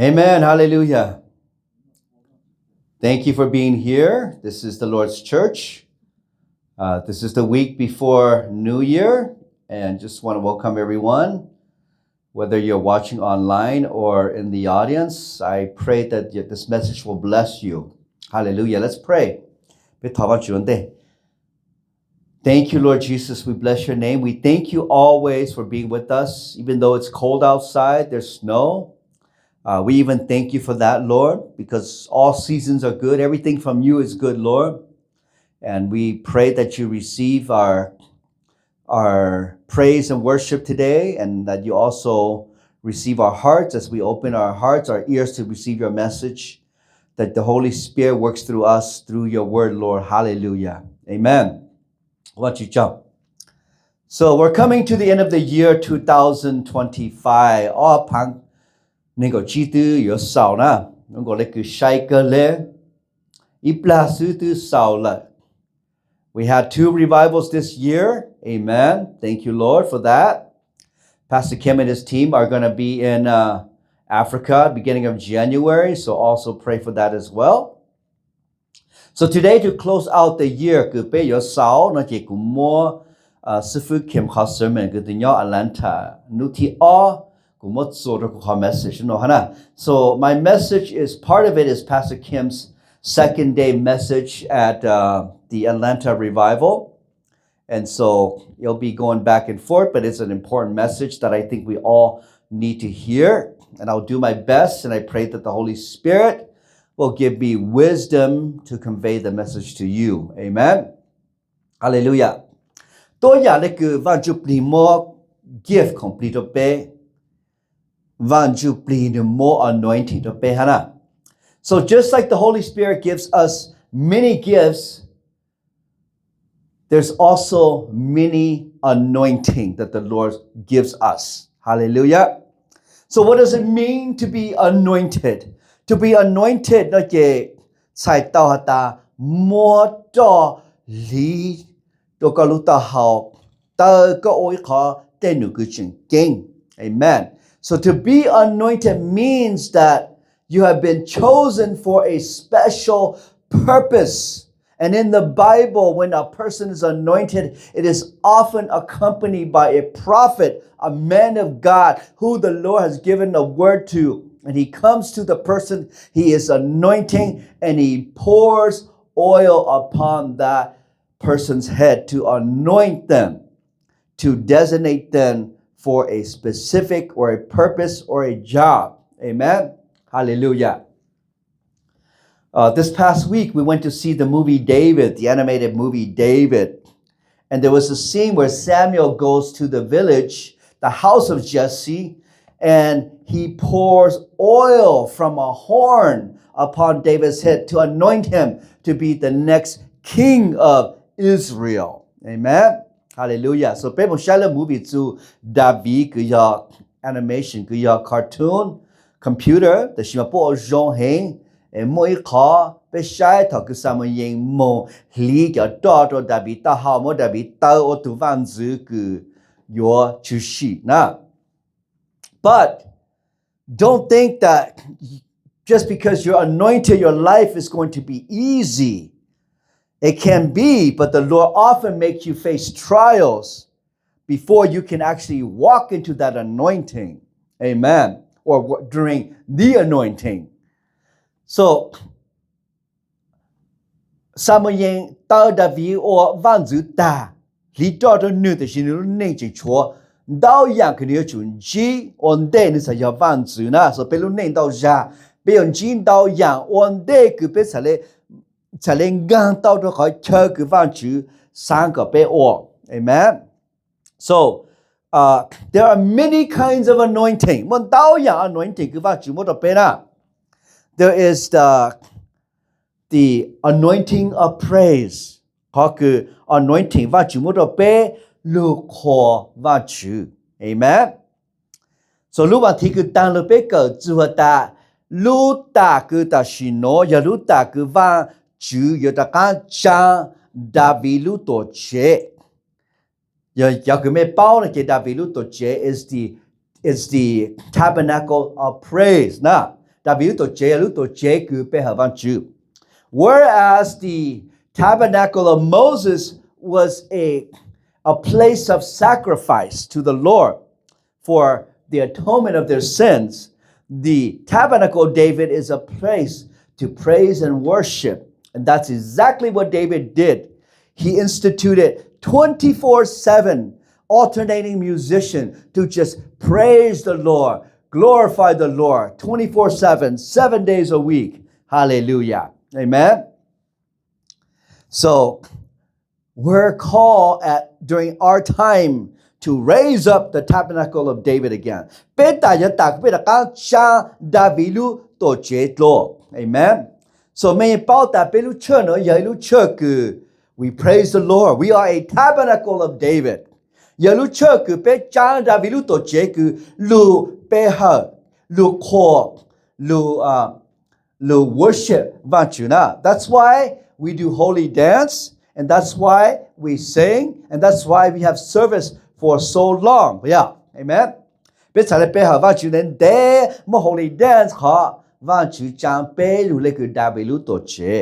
Amen. Hallelujah. Thank you for being here. This is the Lord's Church. This is the week before New Year, and just want to welcome everyone. Whether you're watching online or in the audience, I pray that this message will bless you. Hallelujah. Let's pray. Thank you, Lord Jesus. We bless your name. We thank you always for being with us. Even though it's cold outside, there's snow. We even thank you for that, Lord, because all seasons are good. Everything from you is good, Lord. And we pray that you receive our praise and worship today, and that you also receive our hearts as we open our hearts, our ears to receive your message, that the Holy Spirit works through us, through your word, Lord. Hallelujah. Amen. What you jump? So we're coming to the end of the year 2025. All pang nego chitu yo sao na ngo le ku shai ke le ipla su tu sao la. We had 2 revivals this year. Amen. Thank you, Lord, for that. Pastor Kim and his team are going to be in Africa beginning of January, so also pray for that as well. So today, to close out the year, ku pe yo sao na je ku mo sifu Kim kha sermon ku de nyo Atlanta nu ti o ku mo so ro ku message no hana. So my message is, part of it is Pastor Kim's second day message at the Atlanta revival. And so you'll be going back and forth, but it's an important message that I think we all need to hear. And I'll do my best, and I pray that the Holy Spirit will give me wisdom to convey the message to you. Amen. Hallelujah. ตัวอย่างเลยคือวันจุปลีโม gift complete ตัวเป้วันจุปลี more anointing ตัวเป้ฮะนะ So just like the Holy Spirit gives us many gifts, there's also many anointing that the Lord gives us. Hallelujah. So what does it mean to be anointed? To be anointed นะเจใส่ตาตามัวจ่อลีตัวก็รู้ตาเฮาตาก็โอยขอเต้นหนูคือจริงเก่ง Amen. So to be anointed means that you have been chosen for a special purpose. And in the Bible, when a person is anointed, it is often accompanied by a prophet, a man of God, who the Lord has given a word to. And he comes to the person he is anointing, and he pours oil upon that person's head to anoint them, to designate them for a specific or a purpose or a job. Amen. Hallelujah. This past week, we went to see the movie David, the animated movie David. And there was a scene where Samuel goes to the village, the house of Jesse, and he pours oil from a horn upon David's head to anoint him to be the next king of Israel. Amen. Hallelujah. So people shall movie to David ku ya animation ku ya cartoon computer the shima po jong heng e moi kha pe shai tho ku sa mo yin mo li ya to David ta ha mo David ta o tu van zu ku yo chu shi na. But don't think that just because you're anointed, your life is going to be easy. It can be, but the Lord often makes you face trials before you can actually walk into that anointing. Amen. Or during the anointing. So, Samuel ta David or van zu ta li to to nu de xin lu nei ji chuo dao yang ke ni chun ji on de ni sa ya van zu na so pe lu nei dao ya pe yon jin dao yang on de ke pe sa le gang dao de kha che ke van ju san ge pe o. Amen. So there are many kinds of anointing. Mon dao yang anointing ke van ju mo to pe na. There is the anointing of praise. ก็คือ anointing ว่าจุมุตเปลูขอว่าจุ Amen. So รู้ว่าที่คือตังลูเปเกิดจุหตาลูตาคือตาชิโนยาลูตาคือว่าจุยตากันจาดาวิลูโตเจยาคือไม่เป้านะเจดาวิลูโตเจis the tabernacle of praise นะ ဒါဗီတိုဂျေလူတိုဂျေကူပဲဟာဗန်ဂျူ whereas the tabernacle of Moses was a place of sacrifice to the Lord for the atonement of their sins the tabernacle of David is a place to praise and worship and that's exactly what David did he instituted 24/7 alternating musician to just praise the Lord glorify the Lord 24/7 7 days a week hallelujah amen so we're called at during our time to raise up the tabernacle of David again ပေတာယတာပေတာကရှာဒါဗီလူတိုဂျေတလို amen so မေပေါတာပေလူချေနော်ယေလူချေကူ we praise the Lord we are a tabernacle of David ယေလူချေကူပေချာဒါဗီလူတိုဂျေကူလူပေဟာလူခေါ်လူ worship ဘာချူနာ that's why we do holy dance and that's why we sing and that's why we have service for so long yeah amen ပေချာလေပေဟာဘာချူနန်ဒေမ holy dance ခါဘာချူချမ်ပေလူလေကူဒါဗီလူတိုချေ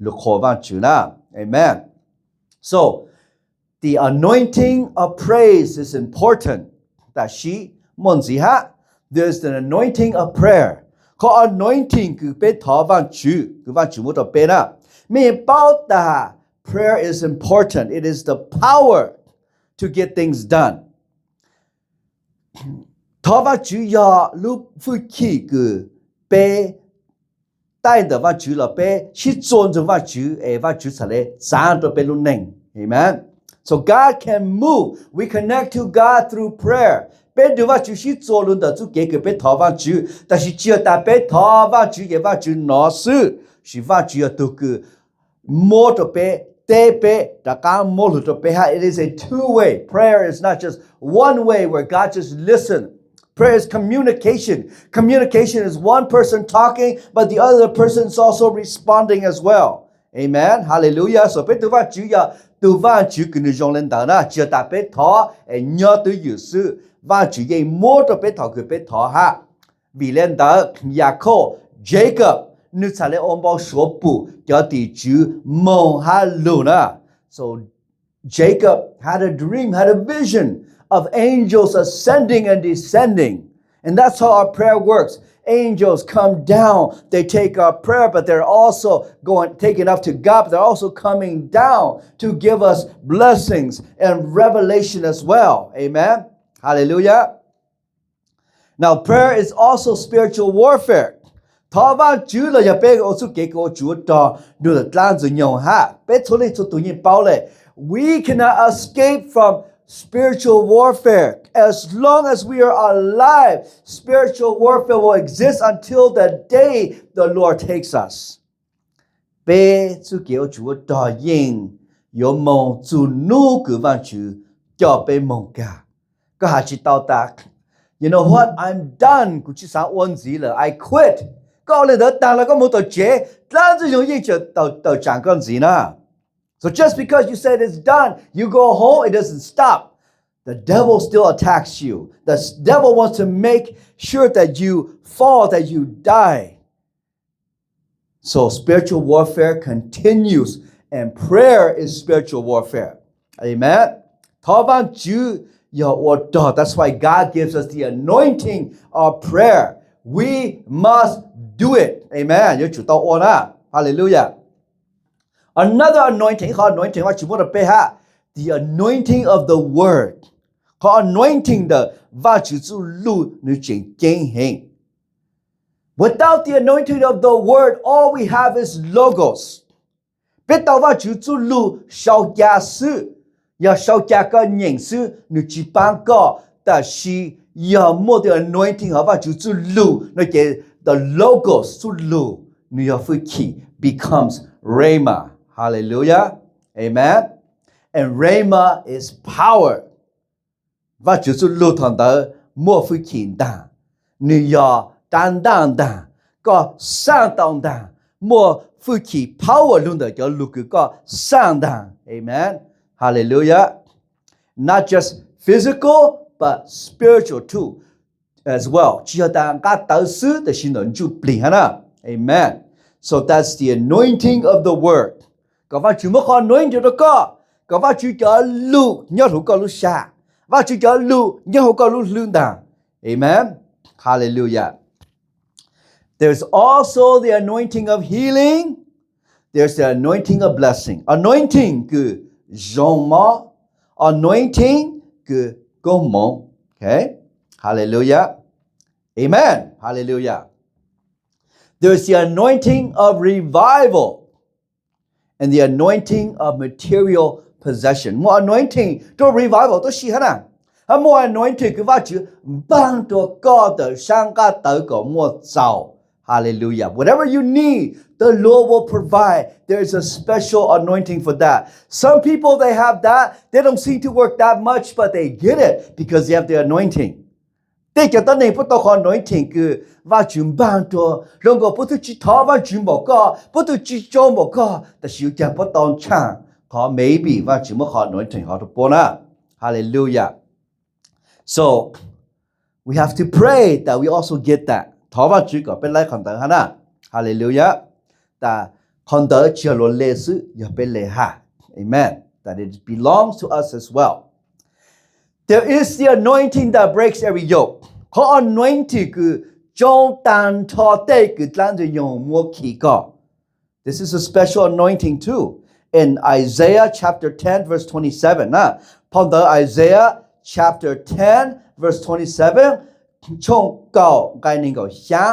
လူခေါ်ဘာချူနာ amen so the anointing of praise is important တာရှိမွန်စီဟာ there's the anointing of prayer ခါ anointing ကူပေထောဘာချူကူဘာချူမတိုပေနာမေပေါတာ prayer is important it is the power to get things done ထောဘာချူယာလူဖူခီကူပေတိုင်ဒဘာချူလာပေရှိဇွန်ဇဘာချူဘာချူဆလေဇန်တိုပေလူနင်း amen so God can move we connect to God through prayer ပေဒဘာချူရှိဇွန်လွန်ဒဇုကေကေပေထောဘာချူတရှိချီတာပေထောဘာချူယေဘာချူနောဆူရှိဘာချူယတုကူမောတိုပေTepe taka moluto peha it is a two-way prayer is not just one way where God just listen prayer is communication is one person talking but the other person is also responding as well amen hallelujah so pe tuva chu ya tuva chu kunu jong len da na chia ta pe tho e nyo tu yu su va chu ye mo to pe tho ku pe tho ha vi len da ya kho Jacob nu chale ombo shopu ya ti ju mon haluna so Jacob had a dream had a vision of angels ascending and descending and that's how our prayer works angels come down they take our prayer but they're also taking up to God but they're also coming down to give us blessings and revelation as well amen hallelujah now prayer is also spiritual warfare Thava chula ya pe osu ke ko chu to do the plan zu nyong ha pe chole chu tu yin pao le we cannot escape from spiritual warfare as long as we are alive spiritual warfare will exist until the day the Lord takes us pe chu ke o chu to yin yo mong zu nu gu van chu kyo pe mong ka ka ha chi tao ta you know what I'm done ku chi sa won zi le I quit so just because you said it's done, you go home, it doesn't stop. The devil still attacks you. The devil wants to make sure that you fall, that you die. So spiritual warfare continues and prayer is spiritual warfare. Amen. That's why God gives us the anointing of prayer. We must do it. Amen. Hallelujah. Another anointing, the anointing of the word. Anointing the without the anointing of the word, all we have is logos. more the anointing of the logos becomes Rhema. Hallelujah. Amen. And Rhema is power. power Amen. Hallelujah. Not just physical but spiritual too. as well. 只要当个导师的是能就不哈呐 Amen. So that's the anointing of the word. ก็ว่าจุมขอ anointing 的ก็ว่าจุจะลุญาหุก็ลุชาว่าจุจะลุญาหุก็ลุลืนดา Amen. Hallelujah. There's also the anointing of healing. There's the anointing of blessing. Anointing คือจงมอ anointing คือก้มง Okay. Hallelujah. Amen. Hallelujah. There's the anointing of revival and the anointing of material possession. More anointing to revival 都是哈那 more anointing คือว่าจะ帮助God 的上个得个more 早 Hallelujah. Whatever you need, the Lord will provide. There's a special anointing for that. Some people, they have that. They don't seem to work that much, but they get it because they have the anointing. แต่จะต้องในพุทธคร anointing คือว่าจุมบ้านตัวลงก็พุทธจิตท้อว่าจุมบอกก็พุทธจิตโจมบอกก็แต่สิวจะพุทธตอนช่างขอ maybe ว่าจุมขอ anointing ขอทุกคนนะ Hallelujah. So, we have to pray that we also get that. ท้อว่าจุก็เป็นไรคนเตอร์ฮะนะ Hallelujah. แต่คนเตอร์เชื่อล้นเลซึอย่าเป็นเลหะ Amen. That it belongs to us as well.There is the anointing that breaks every yoke. เพราะ anointing คือจงตันทอเตคือตั้งจะยงมัวขีก็ This is a special anointing too. In Isaiah chapter 10 verse 27 นะพอเดอ Isaiah chapter 10 verse 27 ชงเก่าไกนึงก็ชา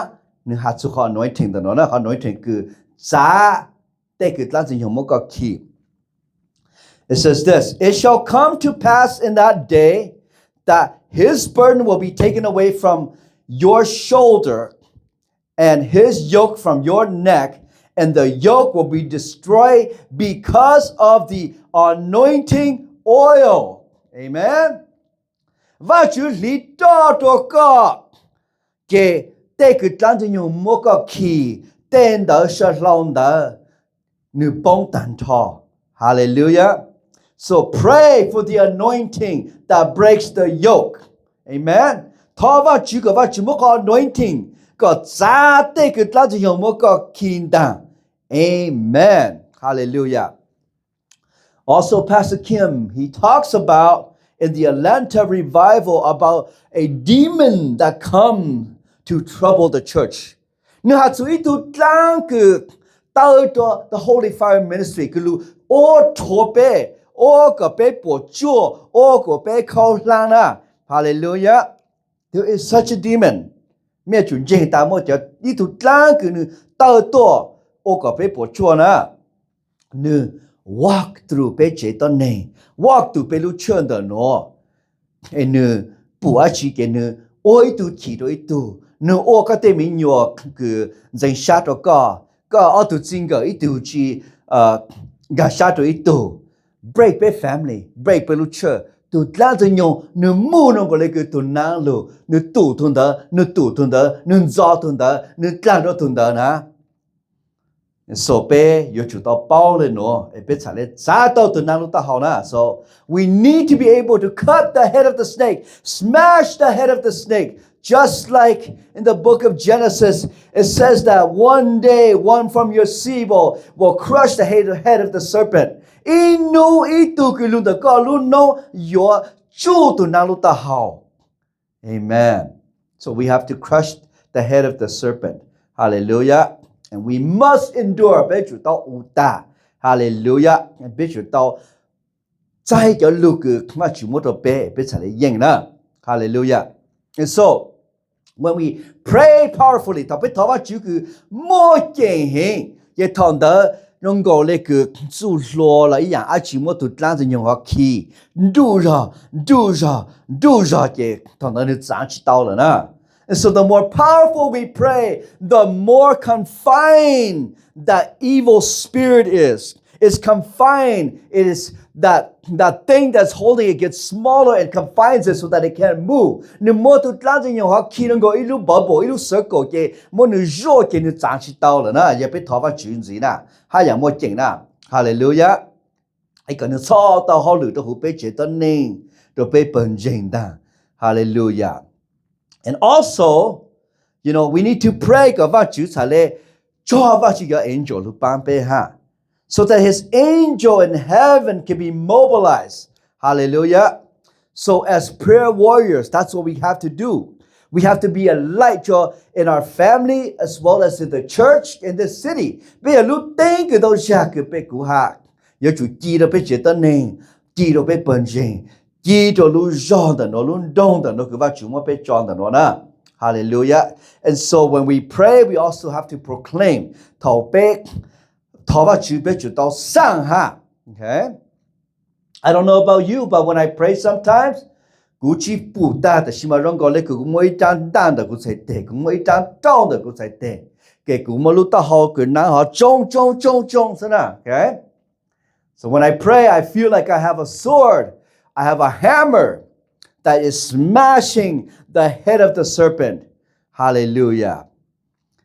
เนื้อหาสุข anointing ตะเนาะนะ anointing คือจ้าเตคือตั้งจะยงมัวก็ขี It says this, It shall come to pass in that day that his burden will be taken away from your shoulder and his yoke from your neck, and the yoke will be destroyed because of the anointing oil. Amen. ว่าจุลิตอตัวก็เกเตคือตั้งจะอยู่มัวก็ขี่เต้นเดอชะลองเดอนึป้องตันทอ Hallelujah.So pray for the anointing that breaks the yoke. Amen. ท้อว่าจุก็ว่าจุมุก anointing ก็จ้าเต้คือตั้งจะยงมุกก็คินดัง Amen. Hallelujah. Also Pastor Kim, he talks about in the Atlanta revival about a demon that comes to trouble the church. เนื้อหาสุดที่ตั้งคือเต้าตัว the Holy Fire Ministry คือรู้โอ้โถเป้โอ้ก็ไปปวดจั่วโอ้ก็ไปเข้าล่างนะ Hallelujah. There is such a demon. เมื่อจุนเจตามว่าจะนี่ถูกล้างคือนึเต้าตัวโอ้ก็ไปปวดจั่วนะนึ walk through ไปเจตอนนี้ walk through ไปรู้เชิญเดอเนาะไอ้นึปัวชีเกนึโอ้ยตูขี่ตัวตูนึโอ้ก็เตมิญอคือจังชาตัวก็เอาตัวจริงก็อีตูจีกาชาตัวตูbreak ไป family break ไปรู้เชื่อตุลาจะยงนึมูนก็เลยคือตุนางลูนึตู่ทุนเดนึตู่ทุนเดนึจอทุนเดนึกลางทุนเดนะโซเปอยู่จุดต่อเป้าเลยเนาะไอ้เป็ดฉะเลยจ้าต่อตุนางลูตาเฮานะ so we need to be able to cut the head of the snake smash the head of the snake just like in the book of Genesis it says that one day one from your seed will crush the head of the serpent Inu itu kilunda kaluno your chutu naluta how. Amen. So we have to crush the head of the serpent. Hallelujah. And we must endure. 被主到武大 Hallelujah. And 被主到在个路个嘛主么都被才来赢呢 Hallelujah. And so when we pray powerfully 特别头发主个莫见行也谈得能够那个做落了一样，而且我都当着用个气，ดู着给当然就长起到了呢。And so the more powerful we pray, the more confined that evil spirit is. It's confined. It is that thing that's holding it gets smaller and confines it so that it can't move. 你摸都当着用个气能够一路bubble一路 circle 给摸你弱给你长起到了呢，也被头发卷子呢。还有么劲啦 Hallelujah ไอ้ก็นึกซ้อ到好路都会被觉得呢都被本真的 Hallelujah And also, we need to pray about you your angel so that his angel in heaven can be mobilized. Hallelujah. So as prayer warriors, that's what we have to do. We have to be a light in our family as well as in the church, in the city. Be a little thing que don't shake be ku ha. You to gi the be the name, gi the be bunjing, gi to lu John the no lu dong the no ku ba chu mo be John the no na. Hallelujah. And so when we pray, we also have to proclaim tao be tao ba chu be chu tao sang ha. Okay? I don't know about you, but when I pray sometimes, Gu chi pu da de xi ma rong go le gu mo yi zhang dan de gu cai de gu mo yi zhang zhao de gu cai de ge gu mo lu da hao gu nan hao zhong zhong zhong zhong是吧 okay so when I pray I feel like I have a sword I have a hammer that is smashing the head of the serpent hallelujah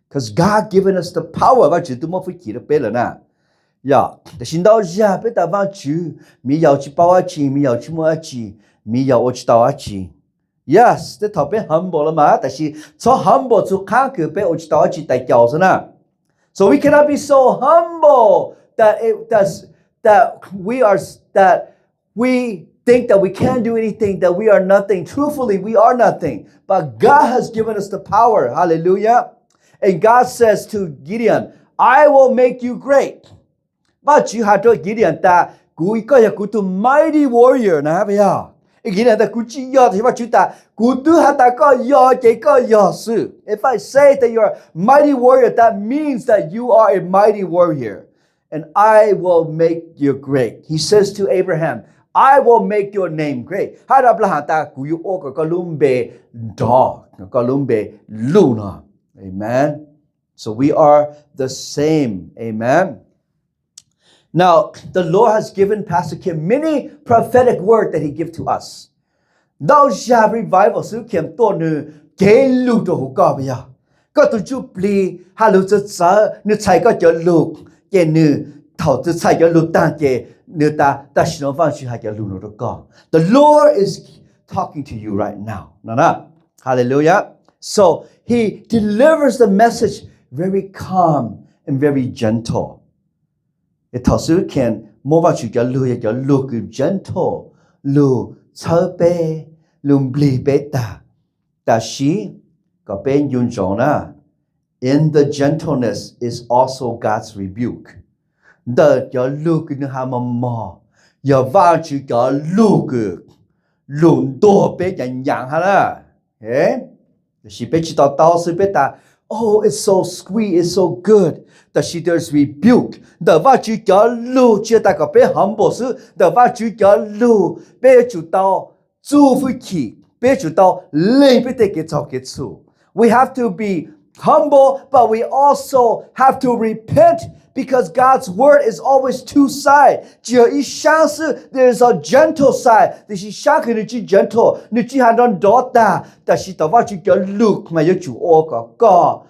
because God given us the power ว่า只都没会记得背了呢呀但是到呀别打完主咪要去包啊去咪要去摸啊去mi ya och tawa chi yes the top humble ma ta shi so humble to kan ke pe och tawa chi tai kyao sana so we cannot be so humble that we think that we can't do anything that we are nothing truthfully we are nothing but God has given us the power hallelujah and God says to Gideon I will make you great but you have to Gideon ta gu ko ya gu to mighty warrior na ba ya If I say that you're a mighty warrior, that means that you are a mighty warrior. And I will make you great. He says to Abraham, I will make your name great. Amen. So we are the same. Amen. Now, the Lord has given Pastor Kim many prophetic words that he gives to us. Those shall revival su Kim to nu ge lu to hu ga ba. Ko tu chu pli ha lu zhe zhe nu cai ge ge lu ge nu tao zhe cai ge lu dan ge nu da shi no fan xu ha ge lu no de ga. The Lord is talking to you right now. Na. Hallelujah. So he delivers the message very calm and very gentle. It also can move out you look gentle, lu be, bli beta. That she got ben yun jona. In the gentleness is also God's rebuke. The your look in hamama, your virtue your look, lun do be yang hala. Eh? She bet you beta. Oh, it's so sweet, it's so good that she does rebuke. The what you got lu, she that got be humble, the what you got lu, be you dao, zu fu ki, be you dao, lay be take it talk it to. We have to be humble, but we also have to repent because God's word is always two sides. There is a gentle side. This is gentle. That she thought what you can look my you go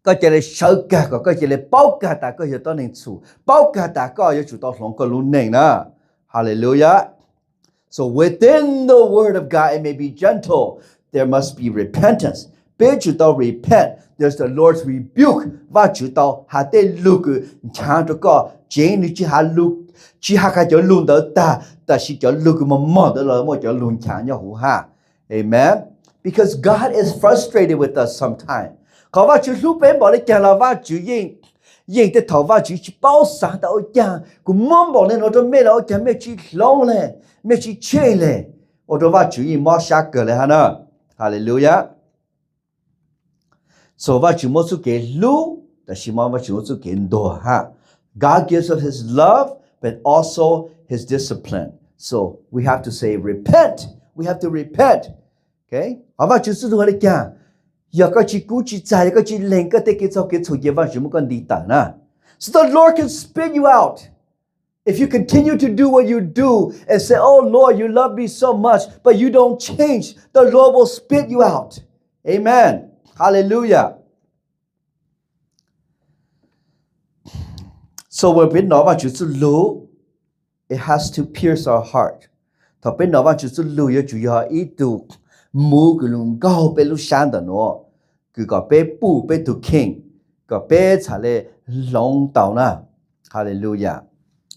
có chỉ là sợ cả có chỉ là bao cả ta có hiểu tao nên chủ bao cả ta có hiểu chủ tao lòng có luôn nên na hallelujah so within the word of God it may be gentle there must be repentance be chủ tao repent there's the Lord's rebuke và chủ tao hạ tê lu cứ chán cho có chế như chỉ hạ lu chỉ hạ cái chỗ luôn đó ta chỉ chỗ lu cứ mà mò đó là một chỗ luôn chán nhau hú ha amen because God is frustrated with us sometimes có vài chú lúc bên bỏ lên chàng là vài chú yên tới thầu vài chú chỉ bao sáng tại ôi chàng cũng mong bỏ lên ở trong mê là ôi chàng mê chỉ lâu lên mê chỉ chê lên ở trong vài chú yên mò xa cờ lên hả nè hallelujah so vài chú mò chú kê lưu tại chỉ mò vài chú kê đồ ha God gives us his love but also his discipline so we have to say repent we have to repent okay vài chú sư đồ lên chàng ya ka chi ku chi chai ka chi leng ka te ke cho ke chu ye wa ju mo kan di ta na so the Lord can spit you out if you continue to do what you do and say oh Lord you love me so much but you don't change the Lord will spit you out amen hallelujah so when we know about you to low it has to pierce our heart ท他被那万就是路要主要一度木个龙高被路山的喏，个被布被读 king， 个被查嘞龙道呢，哈利路亚。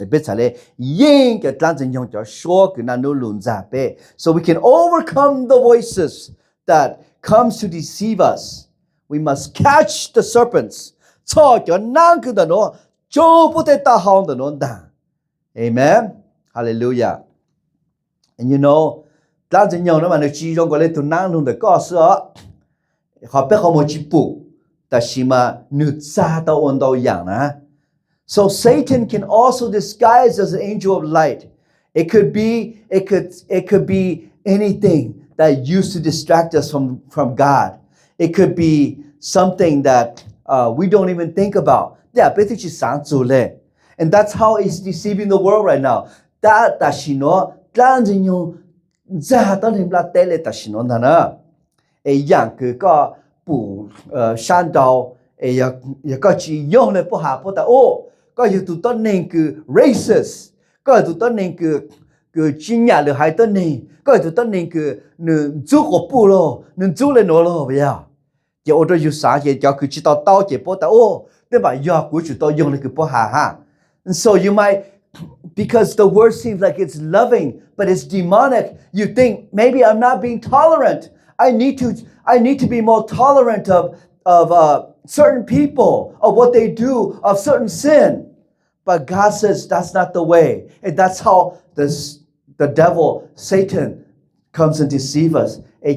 被查嘞应个当真用叫说个那努轮在被 ，so we can overcome the voices that comes to deceive us. We must catch the serpents. 错叫那个的喏，就不得打好的喏的。Amen. Hallelujah. And you know, 当真用那么的其中个嘞都难弄的告诉我，好别好么去补，但是嘛，你咋到温到样呢？ So Satan can also disguise as an angel of light. It could be anything that used to distract us from God. It could be something that we don't even think about. Yeah, and that's how it's deceiving the world right now. That tashino tlanjinyo za ta lim la tele tashino na. E yang ke ka pu shan dao e ya ka chi yong le pu ha pu ta o có yêu tụ tân nên cứ racist, có tụ tân nên cứ chính nhà được hai tân nên, có tụ tân nên cứ nương chú của bù lo, nương chú lên nó lo bây giờ. Giờ ở đây yêu xã giờ cho cứ chỉ tao chỉ bỏ tao, nên bà giờ của chúng tôi dùng để cứ bỏ ha. And so you might, because the word seems like it's loving, but it's demonic. You think maybe I'm not being tolerant. I need to be more tolerant of certain people, of what they do, of certain sin. But God says that's not the way. And that's how the devil, Satan, comes and deceives us. So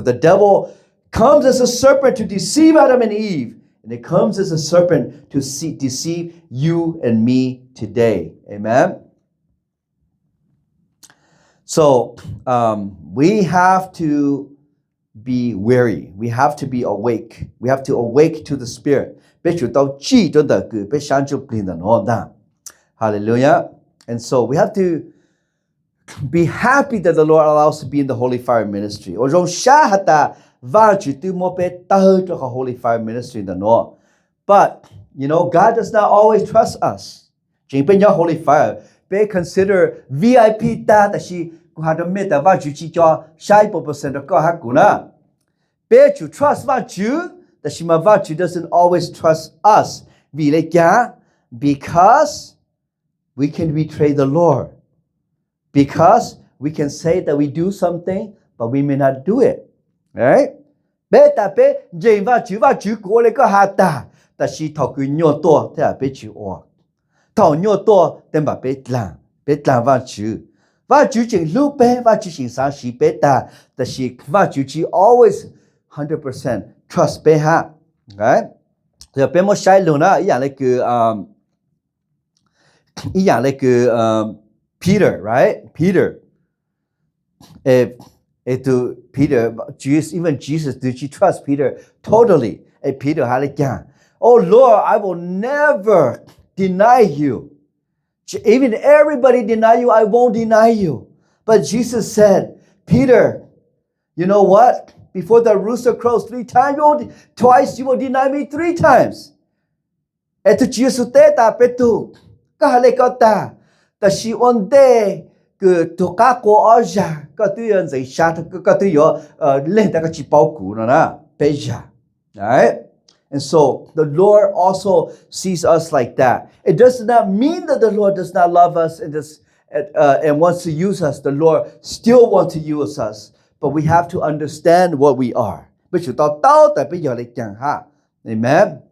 the devil comes as a serpent to deceive Adam and Eve. And it comes as a serpent to deceive you and me today. Amen? So we have to be wary. We have to be awake. We have to awake to the Spirit. Hallelujah. And so we have to be happy that the Lord allows us to be in the Holy Fire Ministry. Holy Fire Ministry. But, you know, God does not always trust us. Holy Fire. They consider VIP that she had to meet the virtue cho 5% of God. But you trust virtue, that she virtue doesn't always trust us. Because we can betray the Lord. Because we can say that we do something, but we may not do it. Right? But virtue go le ka hata that she talk nyo to ta be chu o. Tao nyo to then ba be tlang virtue. Virtue jing lu be virtue jing sa shi be ta that she virtue she always 100% trust be ha. Right? So be mo shai lu naอย่างlike Peter, right? Peter. To Peter, even Jesus, did she trust Peter totally? Peter, oh Lord, I will never deny you. Even everybody deny you, I won't deny you. But Jesus said, Peter, you know what? Before the rooster crows 3 times, twice you will deny me 3 times. To Jesus ta petu, kahalekota, that she one day to kako oja, katuyan zay shat, katuyo, lenta chi pauku na peja. Right? And so the Lord also sees us like that. It does not mean that the Lord does not love us and wants to use us. The Lord still wants to use us. But we have to understand what we are. Amen?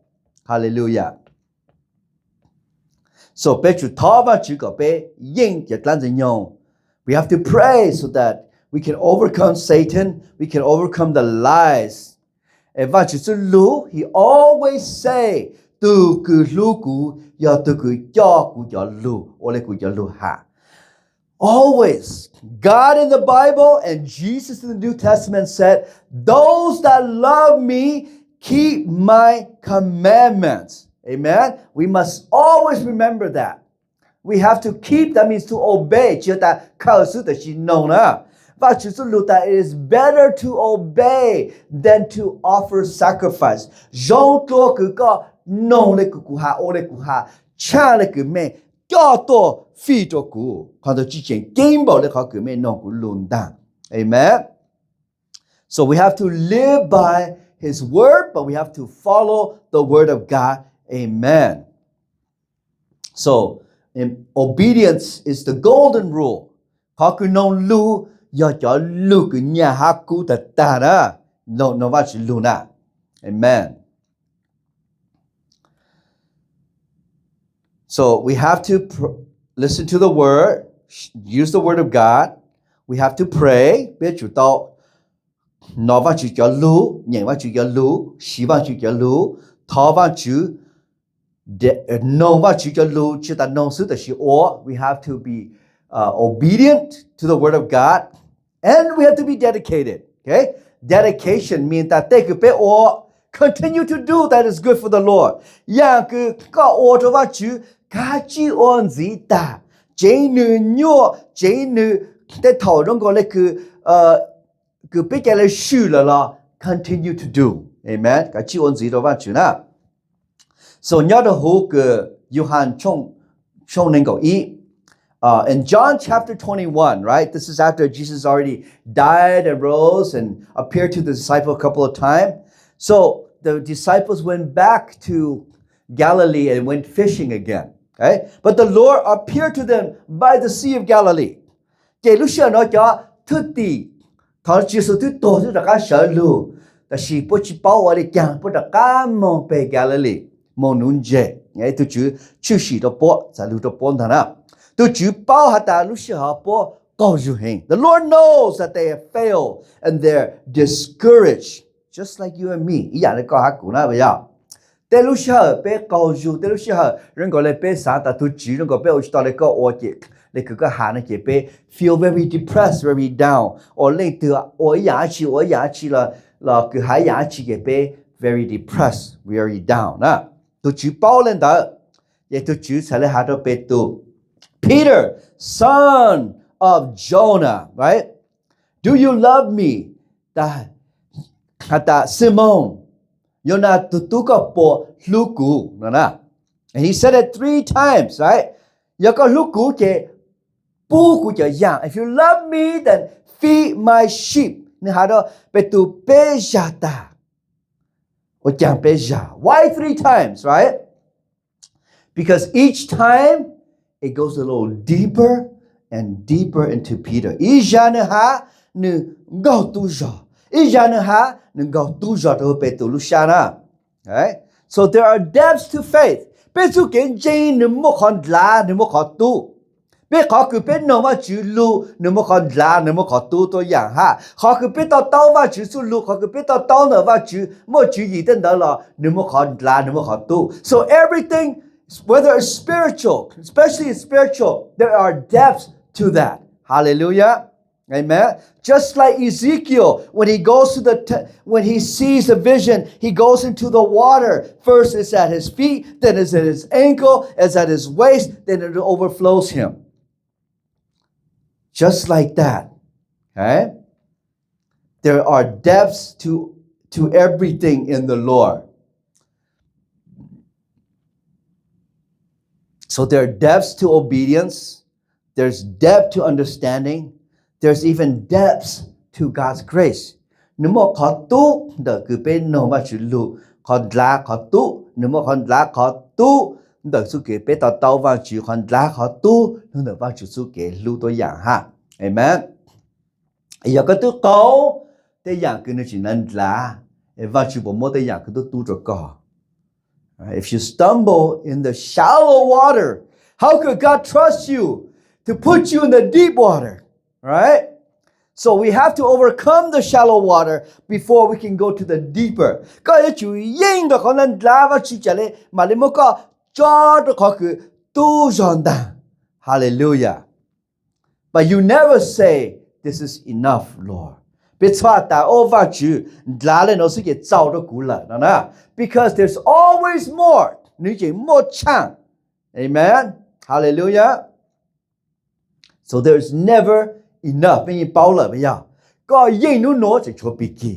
Hallelujah. So we have to pray so that we can overcome Satan, we can overcome the lies. He always say, always. God in the Bible and Jesus in the New Testament said, those that love me keep my commandments. Amen? We must always remember that. We have to keep, that means to obey. ว่าจุสุลูตา it is better to obey than to offer sacrifice ยองตัวคือก็นองเลยกูหาโอเลยกูหาชาเลยกูแม่ก็ตัวฟีตัวกูคนตัวจีเจนเกมบอกเลยเขาคือแม่นองกูลุนดัง amen so we have to live by his word but we have to follow the word of God amen so obedience is the golden rule เขาคือนองรู้อย่าจะรู้คือเนี่ยฮักกูแต่ตานะนองว่าจะรู้นะ amen so we have to listen to the word use the word of God we have to pray 别主到นองว่าจะรู้เนี่ยว่าจะรู้希望จะรู้他ว่าจะนองว่าจะรู้จะแต่นองสุดแต่是we have to be obedient to the word of God and we have to be dedicated okay dedication means that แต่คือไปcontinue to do that is good for the Lord อย่างคือก็ตัวว่าจะกาจีออนซีตาเจนึญัวเจนึแต่ถอดรงก็เลยคือไปแกเลยชื่อละ continue to do amen กาจีออนซีตัวว่าจะนะ so ยอดหูคือยูฮันช่องนึงก็อีin John chapter 21, right? This is after Jesus already died and rose and appeared to the disciples a couple of times. So the disciples went back to Galilee and went fishing again. Okay? But the Lord appeared to them by the Sea of Galilee. เจลุเชื่อเนาะจะทุติทอจิสุทุโตสุตะกาเชลูแต่สิปุจิเป้าอะไรกันปุตะกามองไปกาลิลีมองนุนเจไงตุจือชื่อสิตะปอจะรู้ตะปอนทานะตุจือเป้าหาตาลุเชื่อหาปอก็อยู่เฮง The Lord knows that they have failed and they're discouraged just like you and me อีอย่างนี้ก็หากูนะบ่ยาแต่ลุเชื่อไปก็อยู่แต่ลุเชื่อเรื่องก็เลยไปสาตาตุจือเรื่องก็ไปอุจตาเลยก็โอเคเลยคือก็หานะเก็บไป feel very depressed very down โอเลยตัวโอยาชีละคือหายาชีเก็บไป very depressed very down นะตุจือเป้าเล่นตาเยตุจือใส่เลยหาตัวไปตุPeter son of Jonah right do you love me ตาSimon Yona tutuka po luku na and he said it 3 times right yaka luku ke pu ku ja yang if you love me then feed my sheep ni hado betu pejata o jang peja why 3 times right because each time it goes a little deeper and deeper into Peter ijana ha nu go tu ja ijana ha nu go tu ja to betu lushana right so there are depths to faith betu ken jin nu mo khon la nu mo kho tu be kho ku pe no wa ju lu nu mo khon la nu mo kho tu to yang ha kho ku pe to tao wa ju su lu kho ku pe to tao no wa ju mo ju yi den da la nu mo khon la nu mo kho tu so everything whether it's spiritual especially spiritual there are depths to that hallelujah amen just like Ezekiel when he goes to when he sees a vision he goes into the water first it's at his feet then it's at his ankle it's at his waist then it overflows him just like that okay there are depths to everything in the Lord so there are depths to obedience there's depth to understanding there's even depths to God's grace นึกว่าขอตู้เด็กคือเป็นโนมาชิลูขอลาขอตู้นึกว่าขอลาขอตู้เด็กสุเกเป็นต่อเต้าว่าชิขอลาขอตู้นึกว่าชิสุเกรู้ตัวอย่างฮะเห็นไหมอย่าก็ตู้เก่าแต่อย่างคือนึกถึงนั้นลาว่าชิบ่หมดแต่อย่างคือตู้จะก่อ if you stumble in the shallow water how could God trust you to put you in the deep water right so we have to overcome the shallow water before we can go to the deeper ก็จะอยู่ยิ่งกับคนนั้นลาว่าชิจะเลยมาเลยมันก็จอดก็คือตู้จอนดัง hallelujah but you never say this is enough Lord 别说但我话就拉了那是给找到过了นะ because there's always more 你就more chance amen hallelujah so there's never enough ไม่มีเป้าเลยไม่ยาก็ยิ่งนู้นโน้จะชัวปีกี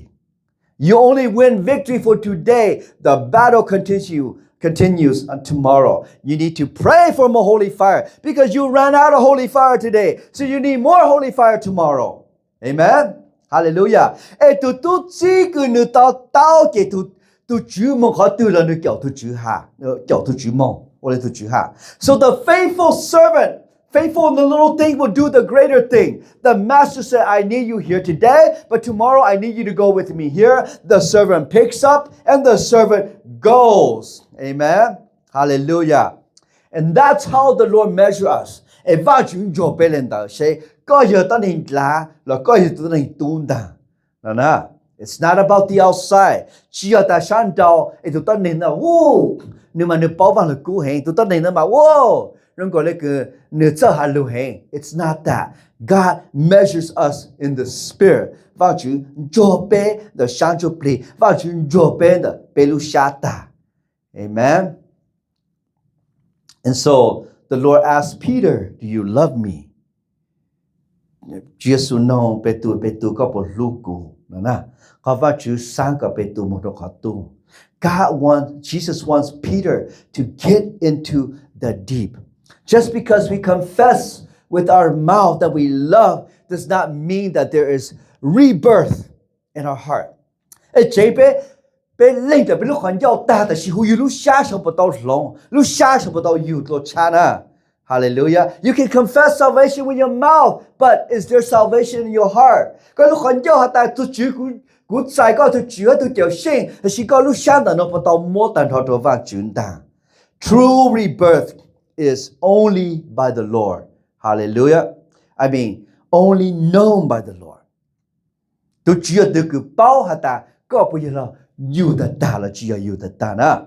You only win victory for today. The battle continues on tomorrow. You need to pray for more holy fire because you ran out of holy fire today. So you need more holy fire tomorrow. Amen. Hallelujah. Et tu chi ku nu tao ke tu chu mong kho tu la nu kiao tu chu ha. Kiao tu chu mong. Or tu chu ha. So the faithful servant, faithful in the little thing will do the greater thing. The master said, I need you here today, but tomorrow I need you to go with me here. The servant picks up and the servant goes. Amen. Hallelujah. And that's how the Lord measures us. If I enjoy belenda, say, go you tanin la, la go you tanin tunda. Na. It's not about the outside. Chia ta shan dao, e tu tanin na, woo. Nhưng mà nếu bảo vang là cú hẹn, tôi tất này nó mà wow, nó gọi là cái nửa giờ hà lưu hẹn. It's not that. God measures us in the spirit. Vào chữ cho bé the sáng cho play, vào chữ cho bé the belu shata. Amen. And so the Lord asked Peter, "Do you love me?" Jesus know betu có một lúc cũ, na. Có vào chữ sáng có betu một độ khó tu. Jesus wants Peter to get into the deep. Just because we confess with our mouth that we love does not mean that there is rebirth in our heart. Hallelujah. You can confess salvation with your mouth, but is there salvation in your heart? Good side go to chữa to tiểu sinh, she go lu shan da no pa mo tan tho to va chun da. True rebirth is only by the Lord. Hallelujah. I mean, only known by the Lord. To chữa de ku bao ha ta ko pu lo yu da da la chữa yu da da na.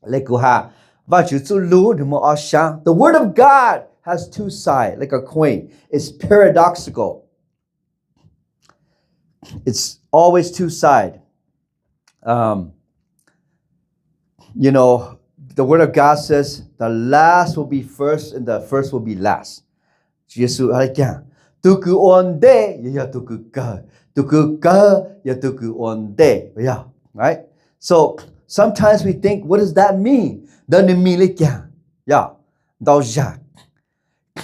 Le ku ha va chu zu lu de mo a sha. The word of God has two sides, like a coin. It's paradoxical. It's always two sides. You know, the word of God says the last will be first and the first will be last. Jesus alaiya. Tuku onde ya tuku ka. Tuku ka ya tuku onde. Yeah, right? So sometimes we think, what does that mean? Doesn't mean like yeah.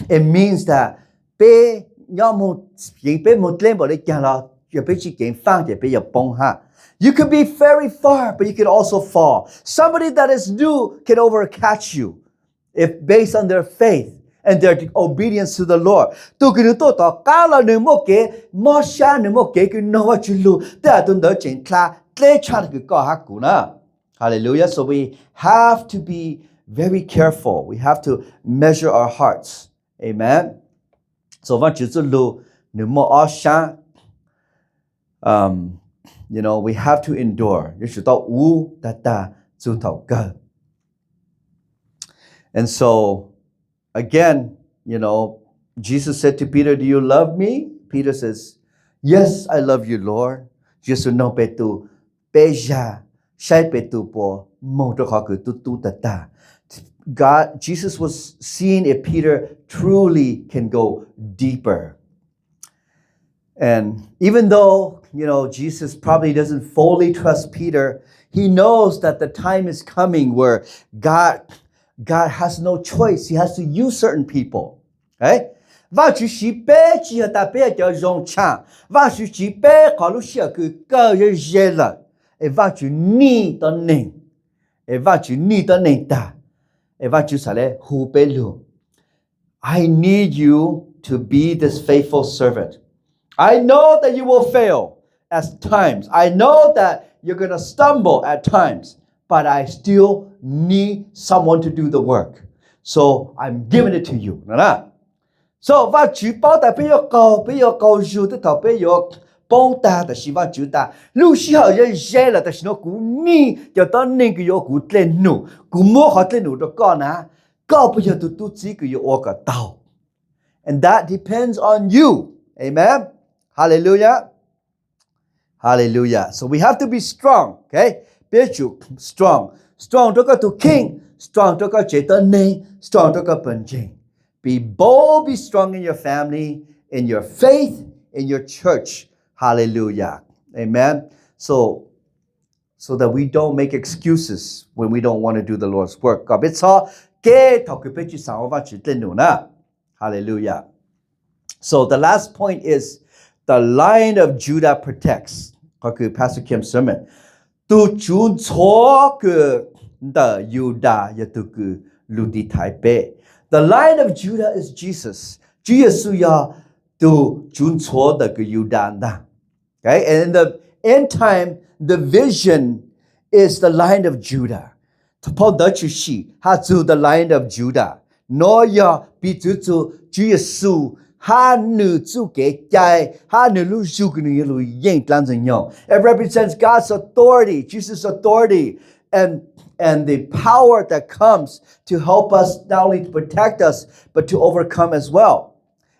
It means that pe nyamu yin pe mutlen bo like la. You can be very far, but you can also fall. Somebody that is new can overcatch you if based on their faith and their obedience to the Lord. Hallelujah. So we have to be very careful. We have to measure our hearts. Amen. So you know, we have to endure. And so, again, you know, Jesus said to Peter, "Do you love me?" Peter says, "Yes, I love you, Lord." Jesus no petu peja shai petu po moto haku tu tata. God, Jesus was seeing if Peter truly can go deeper. And even though, you know, Jesus probably doesn't fully trust Peter, he knows that the time is coming where God has no choice. He has to use certain people. Okay? I need you to be this faithful servant. I know that you will fail at times. I know that you're going to stumble at times, but I still need someone to do the work. So I'm giving it to you. So, bông ta ta希望主ta路西好人写了但是no古你要当那个有古天努古莫好天努的讲啊搞不要都自己有我个道 and that depends on you. Amen. Hallelujah. Hallelujah. So we have to be strong, okay? Be strong. Strong to go to king, strong to go to name, strong to go to Be bold, be strong in your family, in your faith, in your church. Hallelujah. Amen. So that we don't make excuses when we don't want to do the Lord's work. ก็เป็นซอเกทอคือเป็นจิตสาวว่าจิตเล่นหนูนะ Hallelujah. So the last point is the Lion of Judah protects. ก็คือ Pastor Kim's sermon. ตูจูนโชคือthe Judah ยะตุคือลูติไทเป The Lion of Judah is Jesus. 主耶稣呀ตูจูนโช的คือยูดานะ Okay, and in the end time the vision is the Lion of Judah. พอ得去戏他就 the Lion of Judah. 诺呀比主主耶稣ha nu zu ge jai ha nu lu zu ge nu lu yin dan zhen yong. It represents God's authority, Jesus' authority and the power that comes to help us not only to protect us but to overcome as well.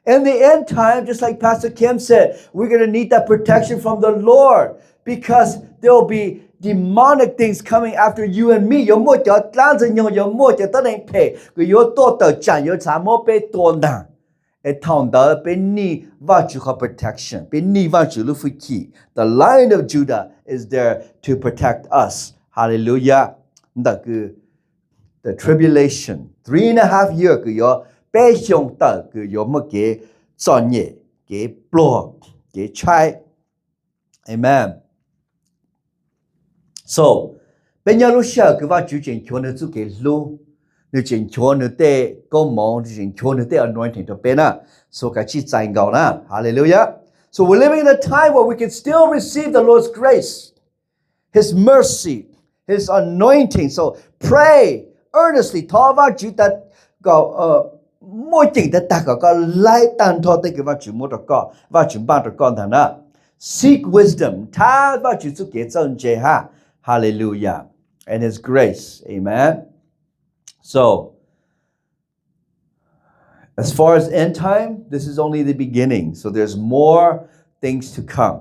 In the end time, just like Pastor Kim said, we're going to need that protection from the Lord because there will be demonic things coming after you and me. 有冇叫当真用有冇叫得能配，佢有多得占有啥冇被多难，会痛到被你挖住个 protection， 被你挖住了飞起。The Lion of Judah is there to protect us. Hallelujah. 那个 the tribulation 3.5 years 佢有。被上到佢有乜嘅作业嘅 block 嘅 try Amen. So เป็นยาลูเชื่อคือว่า主正確呢做嘅路你正確呢的光芒你正確呢的 anointing 就เป็น啦 so 嘅知在夠啦 Hallelujah. So we're living in a time where we can still receive the Lord's grace, His mercy, His anointing. So pray earnestly 禱話主得個mỗi chuyện tất cả có lại tàn thọ tới cái vật chủ một có và chúng ba con thằng đó seek wisdom tha và chủ sự kế chân chế ha hallelujah and His grace amen. So as far as end time this is only the beginning so there's more things to come.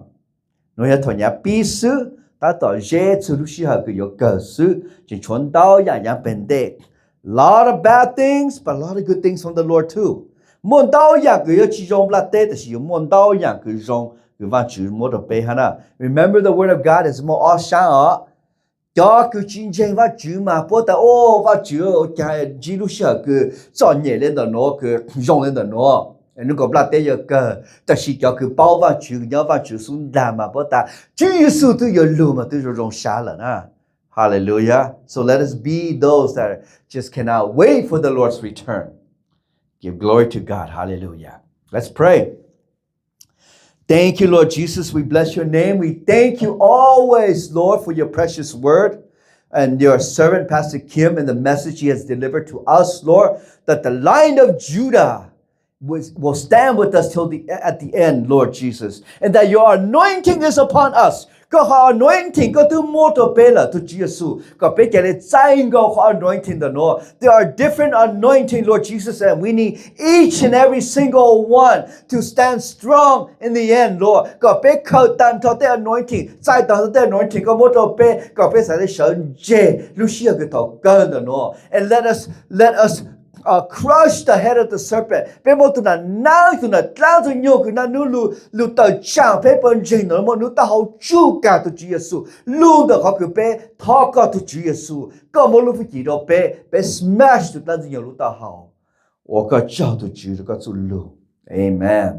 Nói hết thôi nhá bí sư ta tỏ dễ sự lúc xưa cái yếu cờ sư chỉ chuẩn đau yang bên đề lot of bad things, but a lot of good things from the Lord too. 門道樣佢有其中不得的是有門道樣佢中佢話主冇得背下啦。Remember the word of God is more awesome. 叫佢真正話主嘛，不得話主嘅記錄下佢做嘢咧的喏，佢用咧的喏。如果不得有個，但是叫佢包話主，要話主送單嘛，不得主耶穌都有路嘛，都就用下了啊。Hallelujah. So let us be those that just cannot wait for the Lord's return. Give glory to God. Hallelujah. Let's pray. Thank you, Lord Jesus. We bless your name. We thank you always, Lord, for your precious word and your servant, Pastor Kim, and the message he has delivered to us, Lord, that the Lion of Judah will stand with us at the end, Lord Jesus, and that your anointing is upon us. ก็ขอ anointing ก็ตัวโมโตเปล่าตัวเยซูก็เป็นแก่ใจก็ขอ anointing ตัวโน There are different anointing Lord Jesus and we need each and every single one to stand strong in the end Lord ก็เป็นเข้าตามทอแต่ anointing ใจตามแต่ anointing ก็โมโตเปก็เป็นสายเฉินเจลูเชียก็ต่อกันตัวโน and let us crush the head of the serpent. เป็นหมดตัวนั้นนั่งตัวนั้นตั้งตัวโยกนั้นลู่ต่อช่างเป็นเป็นจริงนะมันลู่ต่อเขาจูกันตัวเยซูลู่ต่อเขาคือเป็นทอกันตัวเยซูก็มันลู่ฟิกิโดเป็น smash ตัวนั้นตัวโยลู่ต่อเขา我ก็เจ้าตัวเยซูก็จุลู่ Amen